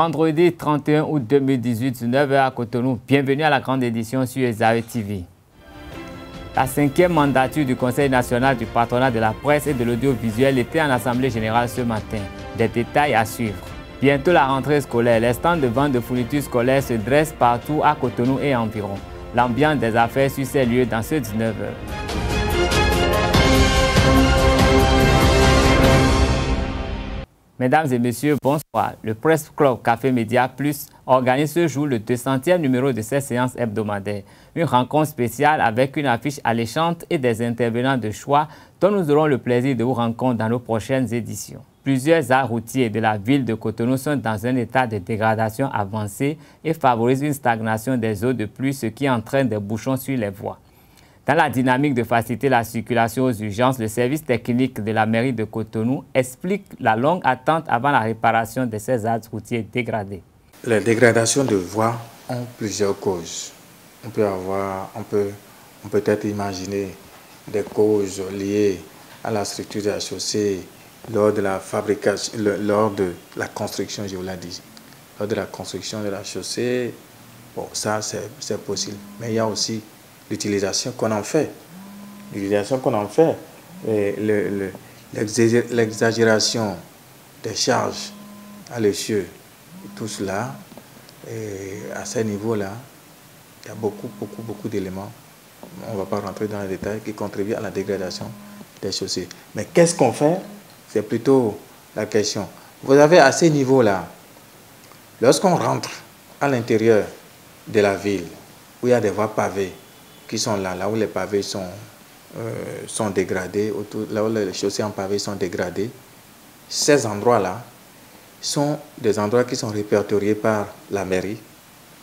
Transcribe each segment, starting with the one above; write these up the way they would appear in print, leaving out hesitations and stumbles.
Vendredi 31 août 2018, 9h à Cotonou. Bienvenue à la grande édition sur Ezaïe TV. La 5e mandature du Conseil national du patronat de la presse et de l'audiovisuel était en assemblée générale ce matin. Des détails à suivre. Bientôt la rentrée scolaire, les stands de vente de fournitures scolaires se dressent partout à Cotonou et environ. L'ambiance des affaires sur ces lieux dans ce 19h. Mesdames et messieurs, bonsoir. Le Press Club Café Média Plus organise ce jour le 200e numéro de cette séance hebdomadaire. Une rencontre spéciale avec une affiche alléchante et des intervenants de choix dont nous aurons le plaisir de vous rencontrer dans nos prochaines éditions. Plusieurs arts routiers de la ville de Cotonou sont dans un état de dégradation avancée et favorisent une stagnation des eaux de pluie, ce qui entraîne des bouchons sur les voies. Dans la dynamique de faciliter la circulation aux urgences, le service technique de la mairie de Cotonou explique la longue attente avant la réparation de ces axes routiers dégradés. Les dégradations de voies ont plusieurs causes. On peut peut-être imaginer des causes liées à la structure de la chaussée lors de la fabrication, lors de la construction, je vous l'ai dit. Lors de la construction de la chaussée, bon, ça c'est possible. Mais il y a aussi l'utilisation qu'on en fait. L'exagération des charges à l'essieu, tout cela, et à ce niveau-là, il y a beaucoup d'éléments. On ne va pas rentrer dans les détails qui contribuent à la dégradation des chaussées. Mais qu'est-ce qu'on fait? C'est plutôt la question. Vous avez à ces niveaux-là, lorsqu'on rentre à l'intérieur de la ville, où il y a des voies pavées, qui sont là où les pavés sont dégradés, là où les chaussées en pavé sont dégradées, ces endroits-là sont des endroits qui sont répertoriés par la mairie,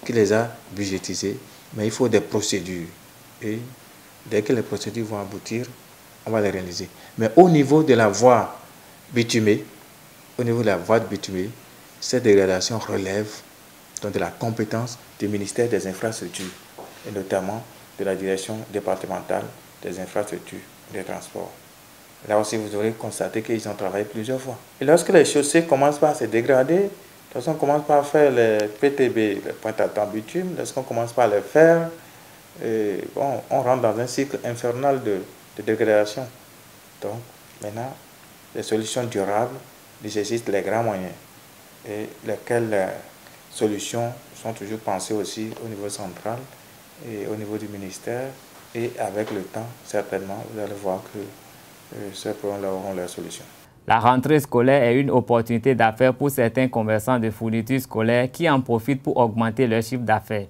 qui les a budgétisés, mais il faut des procédures. Et dès que les procédures vont aboutir, on va les réaliser. Mais au niveau de la voie bitumée, cette dégradation relève donc de la compétence du ministère des Infrastructures, et notamment de la direction départementale des infrastructures des transports. Là aussi, vous aurez constaté qu'ils ont travaillé plusieurs fois. Et lorsque les chaussées commencent par se dégrader, lorsqu'on commence par faire les PTB, les pointes à temps bitume, lorsqu'on commence par les faire, on rentre dans un cycle infernal de dégradation. Donc, maintenant, les solutions durables nécessitent les grands moyens. Et lesquelles solutions sont toujours pensées aussi au niveau central et au niveau du ministère, et avec le temps, certainement, vous allez voir que ces problèmes-là auront leur solution. La rentrée scolaire est une opportunité d'affaires pour certains commerçants de fournitures scolaires qui en profitent pour augmenter leur chiffre d'affaires.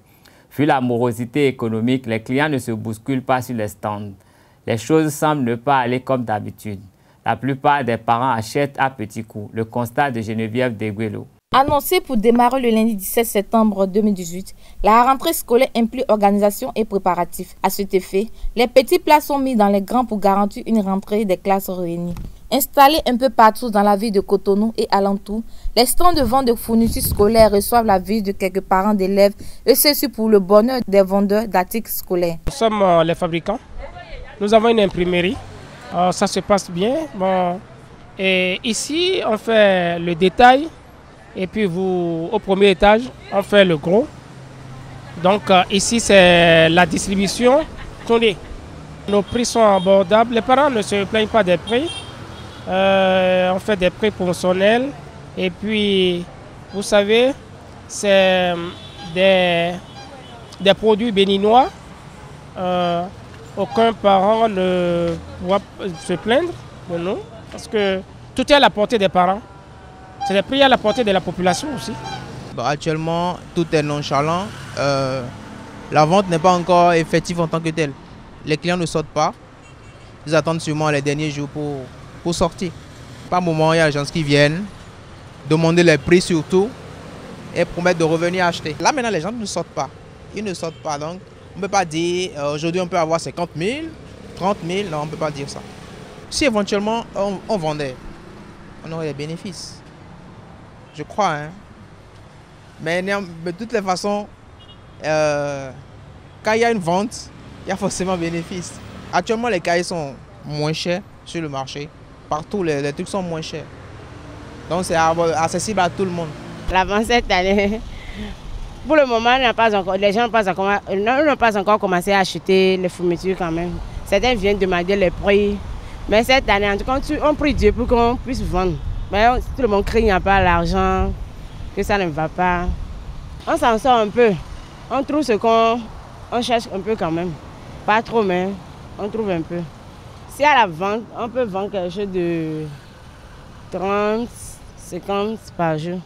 Vu la morosité économique, les clients ne se bousculent pas sur les stands. Les choses semblent ne pas aller comme d'habitude. La plupart des parents achètent à petits coups. Le constat de Geneviève Deguelo. Annoncé pour démarrer le lundi 17 septembre 2018, la rentrée scolaire implique organisation et préparatifs. À cet effet, les petits plats sont mis dans les grands pour garantir une rentrée des classes réunies. Installés un peu partout dans la ville de Cotonou et alentour, les stands de vente de fournitures scolaires reçoivent la visite de quelques parents d'élèves et ceci pour le bonheur des vendeurs d'articles scolaires. Nous sommes les fabricants. Nous avons une imprimerie. Ça se passe bien. Bon. Et ici, on fait le détail. Et puis au premier étage, on fait le gros. Donc ici, c'est la distribution. Attendez, nos prix sont abordables. Les parents ne se plaignent pas des prix. On fait des prix promotionnels. Et puis, vous savez, c'est des produits béninois. Aucun parent ne pourra se plaindre de nous. Parce que tout est à la portée des parents. C'est des prix à la portée de la population aussi. Actuellement, tout est nonchalant. La vente n'est pas encore effective en tant que telle. Les clients ne sortent pas. Ils attendent sûrement les derniers jours pour sortir. Par moment, il y a des gens qui viennent demander les prix surtout et promettent de revenir acheter. Là maintenant, les gens ne sortent pas. Ils ne sortent pas. Donc, on ne peut pas dire aujourd'hui on peut avoir 50 000, 30 000. Non, on ne peut pas dire ça. Si éventuellement on vendait, on aurait des bénéfices. Je crois, hein. Mais de toutes les façons, quand il y a une vente, il y a forcément bénéfice. Actuellement, les cahiers sont moins chers sur le marché. Partout, les trucs sont moins chers. Donc, c'est accessible à tout le monde. L'avant cette année, pour le moment, les gens n'ont pas encore commencé à acheter les fournitures quand même. Certains viennent demander les prix. Mais cette année, en tout cas, on prie Dieu pour qu'on puisse vendre. Mais tout le monde crie, il n'y a pas l'argent, que ça ne va pas. On s'en sort un peu. On trouve ce qu'on cherche un peu quand même. Pas trop, mais on trouve un peu. Si à la vente, on peut vendre quelque chose de 30, 50 par jour.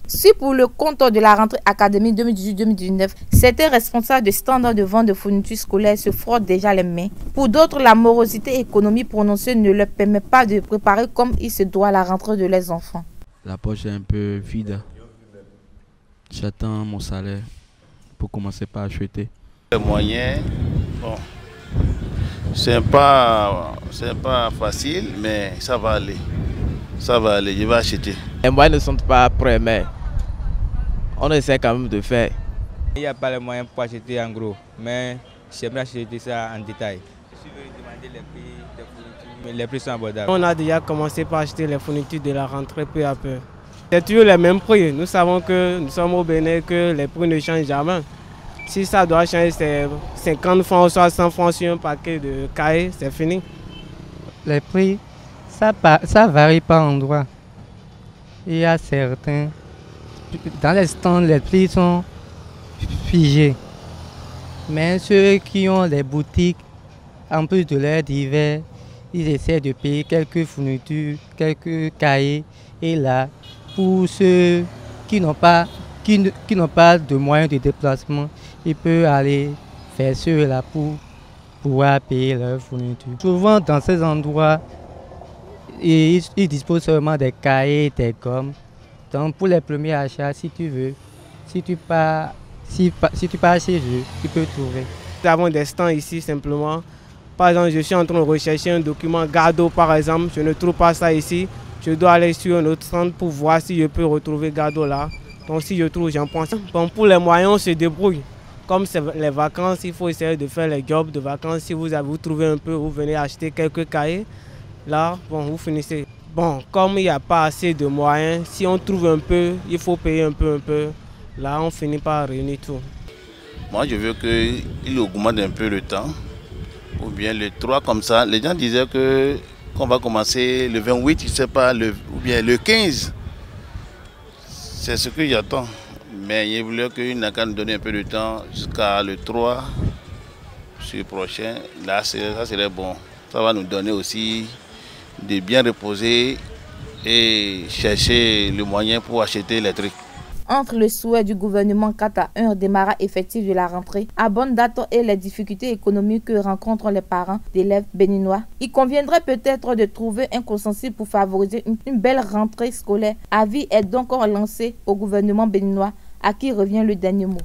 Si pour le compte de la rentrée académique 2018-2019, certains responsables de standards de vente de fournitures scolaires se frottent déjà les mains, pour d'autres, la morosité économique prononcée ne leur permet pas de préparer comme il se doit la rentrée de leurs enfants. La poche est un peu vide. J'attends mon salaire pour commencer par acheter. Les moyens, bon, c'est pas facile, mais ça va aller. Ça va aller, je vais acheter. Les moyens ne sont pas prêts, mais on essaie quand même de faire. Il n'y a pas les moyens pour acheter en gros, mais j'aimerais acheter ça en détail. Si vous demandez les prix des fournitures, les prix sont abordables. On a déjà commencé par acheter les fournitures de la rentrée peu à peu. C'est toujours les mêmes prix. Nous savons que nous sommes au Bénin, que les prix ne changent jamais. Si ça doit changer, c'est 50 francs ou 60 francs sur un paquet de cahiers, c'est fini. Les prix, ça varie par endroit. Il y a certains. Dans les stands, les prix sont figés. Mais ceux qui ont les boutiques, en plus de l'air d'hiver, ils essaient de payer quelques fournitures, quelques cahiers. Et là, pour ceux qui n'ont pas de moyens de déplacement, ils peuvent aller faire cela pour pouvoir payer leurs fournitures. Souvent, dans ces endroits, ils disposent seulement des cahiers, des gommes. Donc pour les premiers achats, si tu veux, si tu pars chez eux, tu peux trouver. Nous avons des stands ici simplement. Par exemple, je suis en train de rechercher un document Gado par exemple, je ne trouve pas ça ici. Je dois aller sur un autre stand pour voir si je peux retrouver Gado là. Donc si je trouve, j'en prends. Bon, pour les moyens, on se débrouille. Comme c'est les vacances, il faut essayer de faire les jobs de vacances. Si vous trouvez un peu, vous venez acheter quelques cahiers. Là, bon, vous finissez. Bon, comme il n'y a pas assez de moyens, si on trouve un peu, il faut payer un peu. Là, on finit par réunir tout. Moi, je veux qu'il augmente un peu le temps. Ou bien le 3 comme ça. Les gens disaient qu'on va commencer le 28, je ne sais pas, ou bien le 15. C'est ce que j'attends. Mais il voulait qu'il n'a qu'à nous donner un peu de temps jusqu'à le 3, sur le prochain. Là, ça serait bon. Ça va nous donner aussi de bien reposer et chercher le moyen pour acheter les trucs. Entre le souhait du gouvernement quant à un démarrage effectif de la rentrée à bonne date et les difficultés économiques que rencontrent les parents d'élèves béninois, il conviendrait peut-être de trouver un consensus pour favoriser une belle rentrée scolaire. Avis est donc lancé au gouvernement béninois, à qui revient le dernier mot.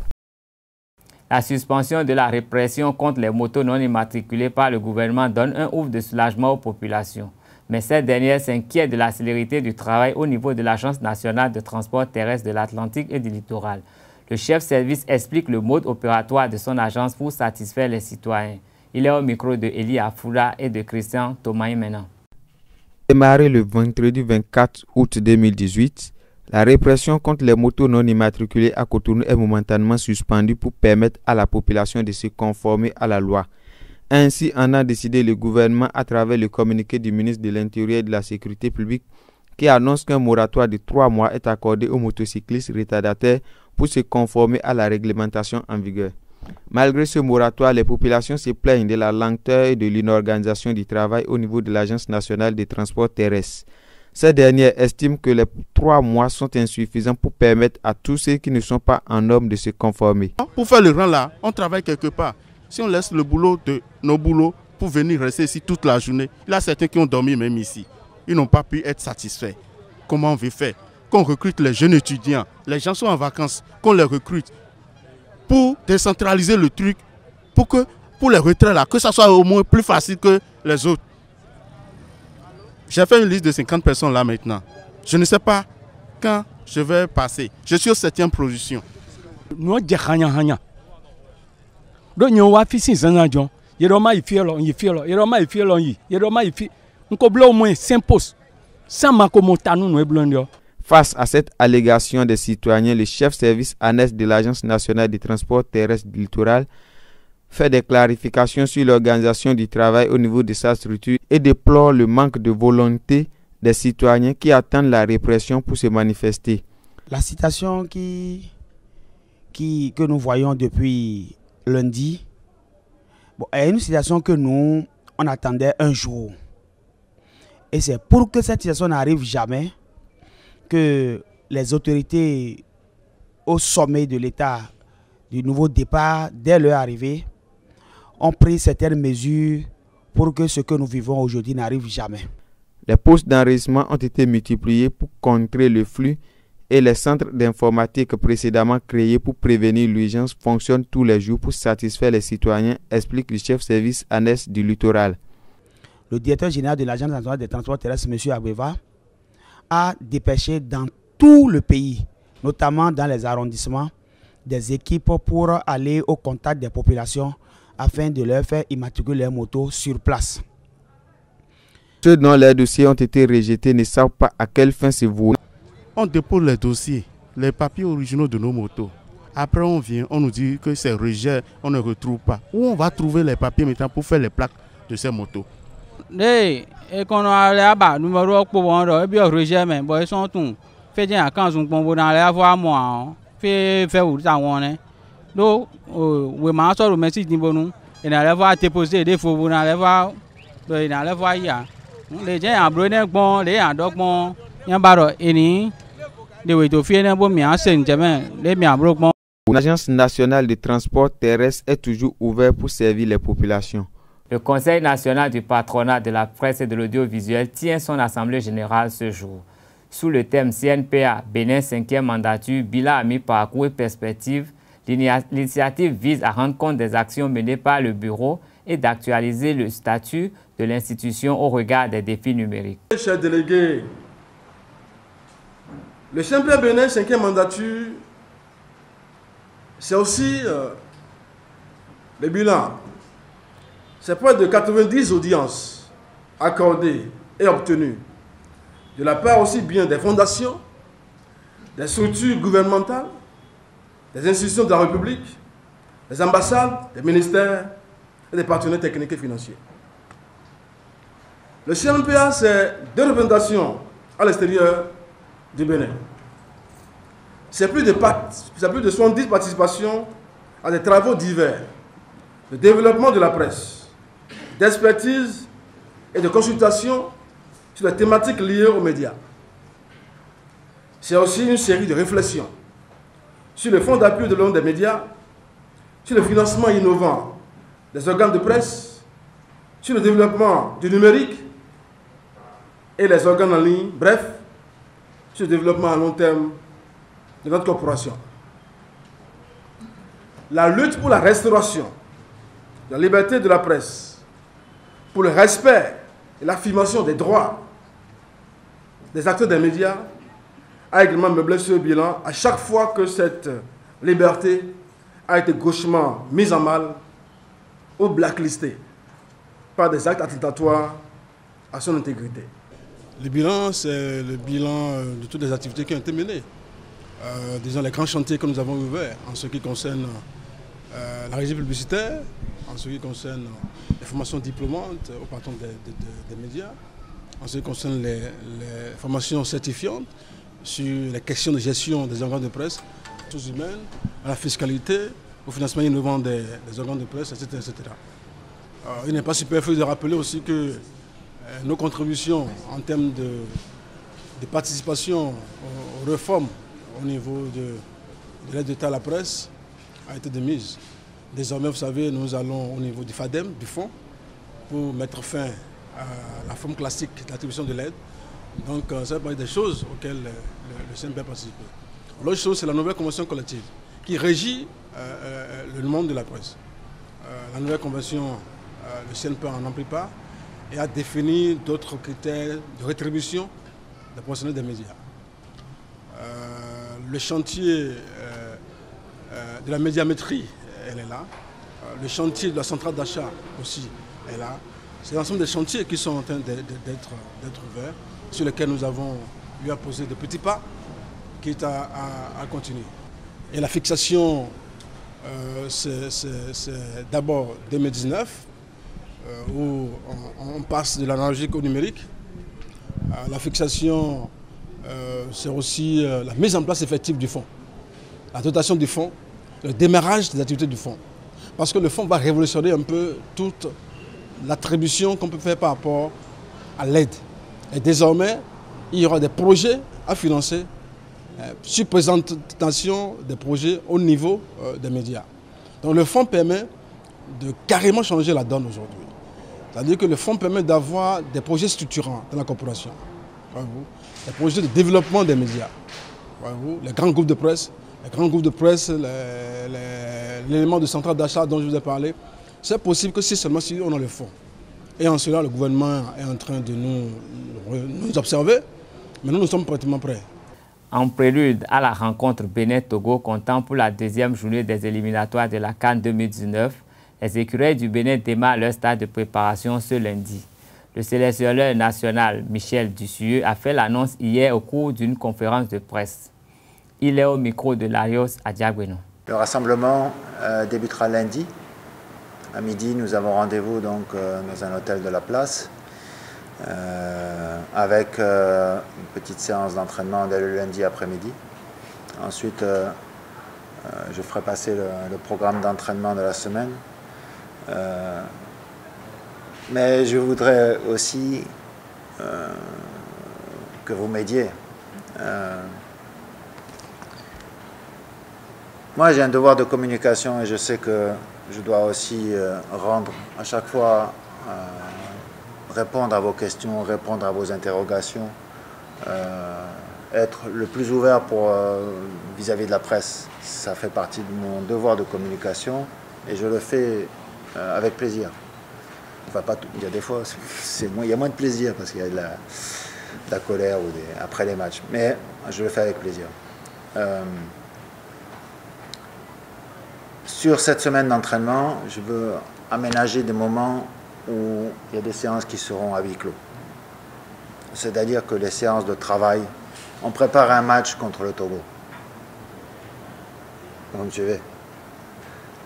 La suspension de la répression contre les motos non immatriculées par le gouvernement donne un ouf de soulagement aux populations. Mais cette dernière s'inquiète de la célérité du travail au niveau de l'Agence nationale de transport terrestre de l'Atlantique et du littoral. Le chef service explique le mode opératoire de son agence pour satisfaire les citoyens. Il est au micro de Elie Afoula et de Christian Thomaï maintenant. Démarré le vendredi 24 août 2018, la répression contre les motos non immatriculées à Cotonou est momentanément suspendue pour permettre à la population de se conformer à la loi. Ainsi en a décidé le gouvernement à travers le communiqué du ministre de l'Intérieur et de la Sécurité publique qui annonce qu'un moratoire de 3 mois est accordé aux motocyclistes retardataires pour se conformer à la réglementation en vigueur. Malgré ce moratoire, les populations se plaignent de la lenteur et de l'inorganisation du travail au niveau de l'Agence nationale des transports terrestres. Ces dernières estiment que les 3 mois sont insuffisants pour permettre à tous ceux qui ne sont pas en norme de se conformer. Pour faire le rang là, on travaille quelque part. Si on laisse le boulot de nos boulots pour venir rester ici toute la journée, il y a certains qui ont dormi même ici. Ils n'ont pas pu être satisfaits. Comment on veut faire? Qu'on recrute les jeunes étudiants, les gens sont en vacances, qu'on les recrute pour décentraliser le truc, pour les retraits là, que ça soit au moins plus facile que les autres. J'ai fait une liste de 50 personnes là maintenant. Je ne sais pas quand je vais passer. Je suis au 7e position. Nous donc nous avons fait 6 ans. Il y a au moins 5 postes. Face à cette allégation des citoyens, le chef service annexe de l'Agence nationale des transports terrestres du littoral fait des clarifications sur l'organisation du travail au niveau de sa structure et déplore le manque de volonté des citoyens qui attendent la répression pour se manifester. La situation que nous voyons depuis lundi est une situation que nous, on attendait un jour. Et c'est pour que cette situation n'arrive jamais que les autorités au sommet de l'État du nouveau départ, dès leur arrivée, ont pris certaines mesures pour que ce que nous vivons aujourd'hui n'arrive jamais. Les postes d'enregistrement ont été multipliés pour contrer le flux et les centres d'informatique précédemment créés pour prévenir l'urgence fonctionnent tous les jours pour satisfaire les citoyens, explique le chef service annexe du littoral. Le directeur général de l'Agence nationale des transports terrestres, M. Agbeva, a dépêché dans tout le pays, notamment dans les arrondissements, des équipes pour aller au contact des populations afin de leur faire immatriculer leurs motos sur place. Ceux dont les dossiers ont été rejetés ne savent pas à quelle fin se vouer. On dépose les dossiers, les papiers originaux de nos motos. Après on vient, on nous dit que c'est rejet, on ne retrouve pas. Où on va trouver les papiers maintenant pour faire les plaques de ces motos? Et quand on a là-bas, nous avons rejet, mais ils sont tous. Fait bien quand on peut aller avoir moi, fait où ça on est. Donc, we m'a sorti le message ni bon, et n'allait voir déposer des faux, n'allait voir, n'allait voir hier. Les gens ont brûlé bon, les gens donc bon, y a baro eni, de we to fier bon mi asen jamais, les mi abro bon. L'Agence nationale de transport terrestre est toujours ouverte pour servir les populations. Le Conseil national du patronat de la presse et de l'audiovisuel tient son assemblée générale ce jour. Sous le thème CNPA, Bénin 5e mandature, bilan à mi-parcours et perspective, l'initiative vise à rendre compte des actions menées par le bureau et d'actualiser le statut de l'institution au regard des défis numériques. Chers délégués, le CNPA Bénin 5e mandature, c'est aussi le bilan. C'est près de 90 audiences accordées et obtenues de la part aussi bien des fondations, des structures gouvernementales, des institutions de la République, des ambassades, des ministères et des partenaires techniques et financiers. Le CNPA, c'est 2 représentations à l'extérieur du Bénin. C'est plus de 70 participations à des travaux divers de développement de la presse, d'expertise et de consultation sur les thématiques liées aux médias. C'est aussi une série de réflexions sur le fonds d'appui de l'homme des médias, sur le financement innovant des organes de presse, sur le développement du numérique et les organes en ligne, bref, sur le développement à long terme de notre corporation. La lutte pour la restauration de la liberté de la presse, pour le respect et l'affirmation des droits des acteurs des médias, a également meublé ce bilan à chaque fois que cette liberté a été gauchement mise en mal ou blacklistée par des actes attentatoires à son intégrité. Le bilan, c'est le bilan de toutes les activités qui ont été menées. Disons les grands chantiers que nous avons ouverts en ce qui concerne la régie publicitaire, en ce qui concerne les formations diplômantes au patron des médias, en ce qui concerne les formations certifiantes sur les questions de gestion des organes de presse, aux ressources humaines, à la fiscalité, au financement innovant des organes de presse, etc. etc. Il n'est pas superflu de rappeler aussi que nos contributions en termes de participation aux réformes au niveau de l'aide d'État à la presse a été de mise. Désormais, vous savez, nous allons au niveau du FADEM, du fonds, pour mettre fin à la forme classique d'attribution de l'aide. Donc, ça va être des choses auxquelles le CNPA a participé. L'autre chose, c'est la nouvelle convention collective qui régit le monde de la presse. La nouvelle convention, le CNPA n'en pris pas et a défini d'autres critères de rétribution des professionnels des médias. Le chantier de la médiamétrie, elle est là. Le chantier de la centrale d'achat aussi est là. C'est l'ensemble des chantiers qui sont en train d'être ouverts, sur lesquels nous avons lui a posé de petits pas, quitte à continuer. Et la fixation, c'est d'abord 2019, où on passe de l'analogique au numérique. La fixation, c'est aussi la mise en place effective du fonds, la dotation du fonds, le démarrage des activités du fonds. Parce que le fonds va révolutionner un peu toute l'attribution qu'on peut faire par rapport à l'aide. Et désormais, il y aura des projets à financer sur présentation des projets au niveau des médias. Donc le fonds permet de carrément changer la donne aujourd'hui. C'est-à-dire que le fonds permet d'avoir des projets structurants dans la corporation. Des projets de développement des médias. Les grands groupes de presse, l'élément de centrale d'achat dont je vous ai parlé, c'est possible que si seulement si on a le fonds. Et en cela, le gouvernement est en train de nous observer, mais nous sommes pratiquement prêts. En prélude à la rencontre Bénin-Togo comptant pour la deuxième journée des éliminatoires de la CAN 2019, les écureuils du Bénin démarrent leur stade de préparation ce lundi. Le sélectionneur national Michel Dussieux a fait l'annonce hier au cours d'une conférence de presse. Il est au micro de Larios Adiagbeno. Le rassemblement débutera lundi. À midi, nous avons rendez-vous donc dans un hôtel de la place avec une petite séance d'entraînement dès le lundi après-midi. Ensuite, je ferai passer le programme d'entraînement de la semaine. Mais je voudrais aussi que vous m'aidiez. Moi, j'ai un devoir de communication et je sais que je dois aussi rendre à chaque fois, répondre à vos questions, répondre à vos interrogations, être le plus ouvert vis-à-vis de la presse. Ça fait partie de mon devoir de communication et je le fais avec plaisir. Enfin, pas tout. Il y a des fois, il y a moins de plaisir parce qu'il y a de la colère après les matchs, mais je le fais avec plaisir. Sur cette semaine d'entraînement, je veux aménager des moments où il y a des séances qui seront à huis clos. C'est-à-dire que les séances de travail, on prépare un match contre le Togo. Vous me suivez?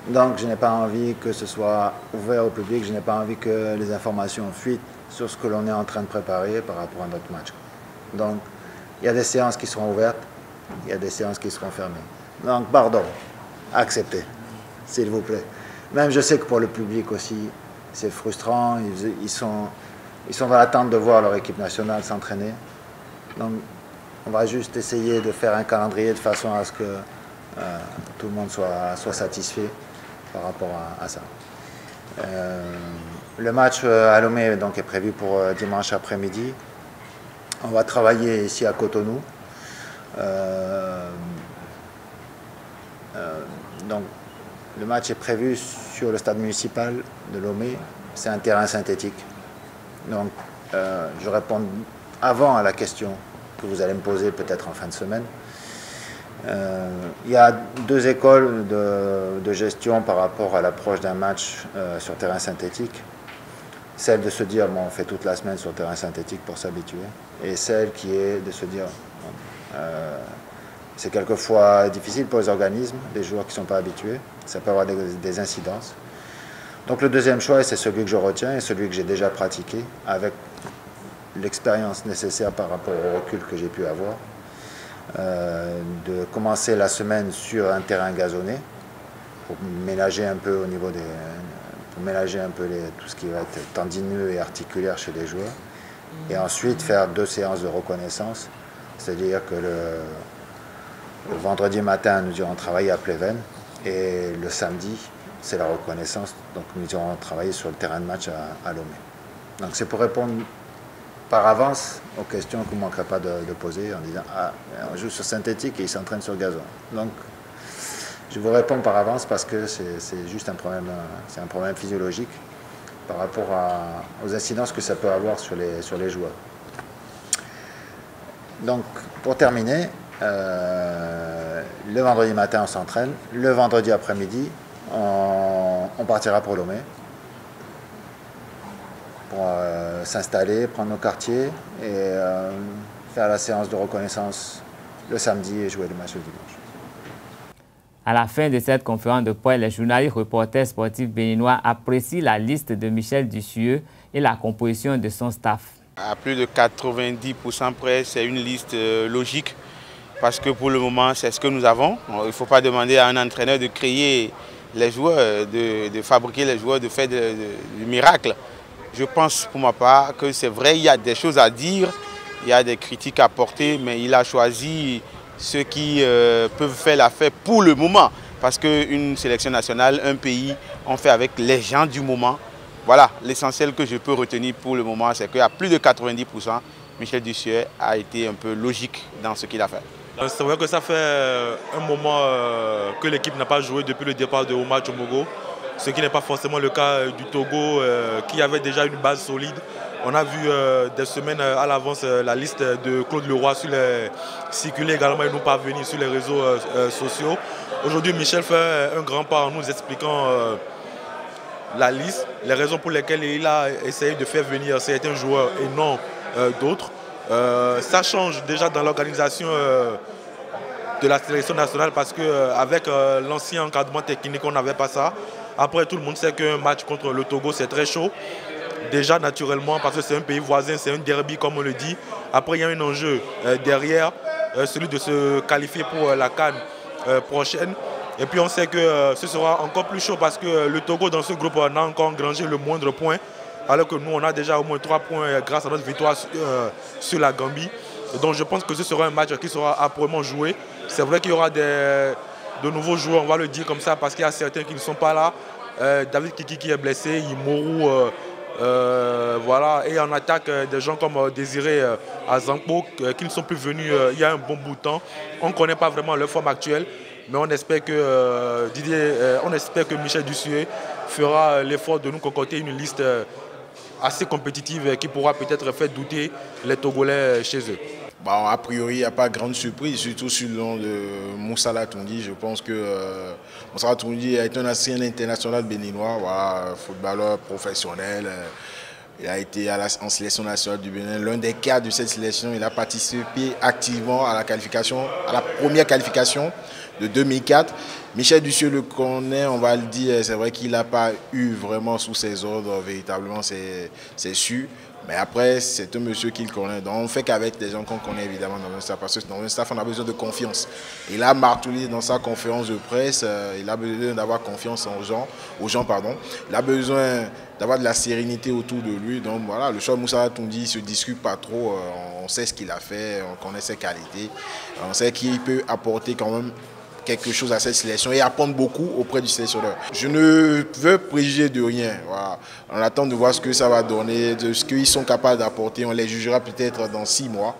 Donc je n'ai pas envie que ce soit ouvert au public, je n'ai pas envie que les informations fuitent sur ce que l'on est en train de préparer par rapport à notre match. Donc il y a des séances qui seront ouvertes, il y a des séances qui seront fermées. Donc pardon, acceptez. S'il vous plaît. Même je sais que pour le public aussi, c'est frustrant. Ils sont dans l'attente de voir leur équipe nationale s'entraîner. Donc, on va juste essayer de faire un calendrier de façon à ce que tout le monde soit satisfait par rapport à ça. Le match à Lomé donc, est prévu pour dimanche après-midi. On va travailler ici à Cotonou. Donc, le match est prévu sur le stade municipal de Lomé. C'est un terrain synthétique. Donc, je réponds avant à la question que vous allez me poser peut-être en fin de semaine. Il y a deux écoles de gestion par rapport à l'approche d'un match sur terrain synthétique. Celle de se dire, bon, on fait toute la semaine sur terrain synthétique pour s'habituer. Et celle qui est de se dire, c'est quelquefois difficile pour les organismes, les joueurs qui ne sont pas habitués. Ça peut avoir des incidences. Donc le deuxième choix, c'est celui que je retiens et celui que j'ai déjà pratiqué avec l'expérience nécessaire par rapport au recul que j'ai pu avoir. De commencer la semaine sur un terrain gazonné pour ménager un peu au niveau pour ménager un peu tout ce qui va être tendineux et articulaire chez les joueurs. Et ensuite faire 2 séances de reconnaissance, c'est-à-dire que le vendredi matin, nous irons travailler à Pleven et le samedi, c'est la reconnaissance. Donc nous irons travailler sur le terrain de match à Lomé. Donc c'est pour répondre par avance aux questions que vous ne manquerez pas de poser en disant « Ah, on joue sur synthétique et il s'entraîne sur gazon ». Donc je vous réponds par avance parce que c'est juste un problème physiologique par rapport aux incidences que ça peut avoir sur les joueurs. Donc pour terminer, le vendredi matin on s'entraîne, le vendredi après-midi on partira pour Lomé pour s'installer, prendre nos quartiers et faire la séance de reconnaissance le samedi et jouer le match le dimanche. À la fin de cette conférence de presse, les journalistes reporters sportifs béninois apprécient la liste de Michel Dussueux et la composition de son staff. À plus de 90% près, c'est une liste logique parce que pour le moment, c'est ce que nous avons. Il ne faut pas demander à un entraîneur de créer les joueurs, de fabriquer les joueurs, de faire du miracle. Je pense pour ma part que c'est vrai, il y a des choses à dire, il y a des critiques à porter, mais il a choisi ceux qui peuvent faire l'affaire pour le moment. Parce qu'une sélection nationale, un pays, on fait avec les gens du moment. Voilà, l'essentiel que je peux retenir pour le moment, c'est qu'à plus de 90%, Michel Dussueux a été un peu logique dans ce qu'il a fait. C'est vrai que ça fait un moment que l'équipe n'a pas joué depuis le départ de Oumar Tchoumogo, ce qui n'est pas forcément le cas du Togo, qui avait déjà une base solide. On a vu des semaines à l'avance la liste de Claude Leroy circuler également et nous parvenir sur les réseaux sociaux. Aujourd'hui, Michel fait un grand pas en nous expliquant la liste, les raisons pour lesquelles il a essayé de faire venir certains joueurs et non d'autres. Ça change déjà dans l'organisation de la sélection nationale parce qu'avec l'ancien encadrement technique, on n'avait pas ça. Après, tout le monde sait qu'un match contre le Togo, c'est très chaud. Déjà naturellement parce que c'est un pays voisin, c'est un derby comme on le dit. Après il y a un enjeu derrière, celui de se qualifier pour la CAN prochaine. Et puis on sait que ce sera encore plus chaud parce que le Togo dans ce groupe n'a encore engrangé le moindre point. Alors que nous on a déjà au moins 3 points grâce à notre victoire sur la Gambie. Et donc je pense que ce sera un match qui sera âprement joué. C'est vrai qu'il y aura de nouveaux joueurs, on va le dire comme ça, parce qu'il y a certains qui ne sont pas là. David Kiki qui est blessé, Imourou. Voilà. Et en attaque, des gens comme Désiré Azampo qui ne sont plus venus il y a un bon bout de temps. On ne connaît pas vraiment leur forme actuelle, mais on espère que Michel Dussueux fera l'effort de nous concocter une liste assez compétitive qui pourra peut-être faire douter les Togolais chez eux. Bon, a priori, il n'y a pas de grande surprise, surtout sur le nom de Moussala Toundi. Je pense que Moussala Toundi est un ancien international béninois, voilà, footballeur professionnel. Il a été en sélection nationale du Bénin. L'un des cadres de cette sélection, il a participé activement à la première qualification de 2004. Michel Dussueux le connaît, on va le dire, c'est vrai qu'il n'a pas eu vraiment sous ses ordres, véritablement, c'est sûr. Mais après, c'est un monsieur qu'il connaît. Donc, on ne fait qu'avec des gens qu'on connaît évidemment dans un staff. Parce que dans un staff, on a besoin de confiance. Il a martelé dans sa conférence de presse, il a besoin d'avoir confiance aux gens. Il a besoin d'avoir de la sérénité autour de lui. Donc voilà, le choix de Moussa Toundi ne se discute pas trop. On sait ce qu'il a fait, on connaît ses qualités. On sait qu'il peut apporter quand même quelque chose à cette sélection et apprendre beaucoup auprès du sélectionneur. Je ne veux préjuger de rien. Voilà. On attend de voir ce que ça va donner, de ce qu'ils sont capables d'apporter. On les jugera peut-être dans 6 mois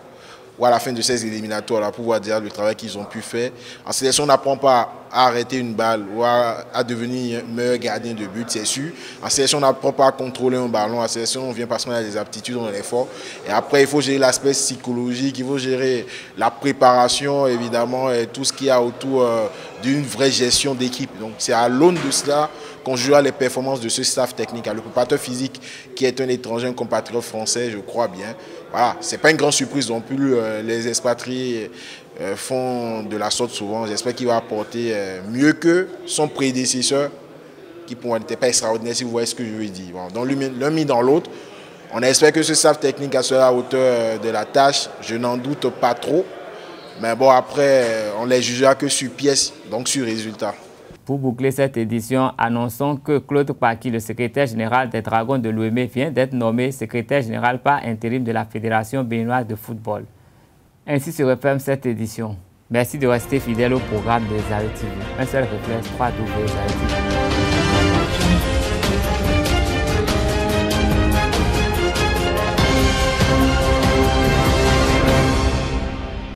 ou à la fin de ces éliminatoires là, pour pouvoir dire le travail qu'ils ont pu faire. En sélection, on n'apprend pas à arrêter une balle ou à devenir meilleur gardien de but, c'est sûr. En sélection, on n'apprend pas à contrôler un ballon. En sélection, on vient parce qu'on a des aptitudes, on a l'effort. Et après, il faut gérer l'aspect psychologique, il faut gérer la préparation, évidemment, et tout ce qu'il y a autour d'une vraie gestion d'équipe. Donc, c'est à l'aune de cela qu'on jugera les performances de ce staff technique. Le préparateur physique, qui est un étranger, un compatriote français, je crois bien. Voilà, ce n'est pas une grande surprise non plus. Les expatriés font de la sorte souvent. J'espère qu'il va apporter mieux que son prédécesseur, qui pour moi n'était pas extraordinaire, si vous voyez ce que je veux dire. Bon, donc l'un mis dans l'autre. On espère que ce staff technique sera à la hauteur de la tâche. Je n'en doute pas trop. Mais bon, après, on les jugera que sur pièce, donc sur résultat. Pour boucler cette édition, annonçons que Claude Paki, le secrétaire général des Dragons de l'OM, vient d'être nommé secrétaire général par intérim de la Fédération béninoise de football. Ainsi se referme cette édition. Merci de rester fidèle au programme de Zaïre TV. Un seul réflexe, 3 doubles Zaïre TV.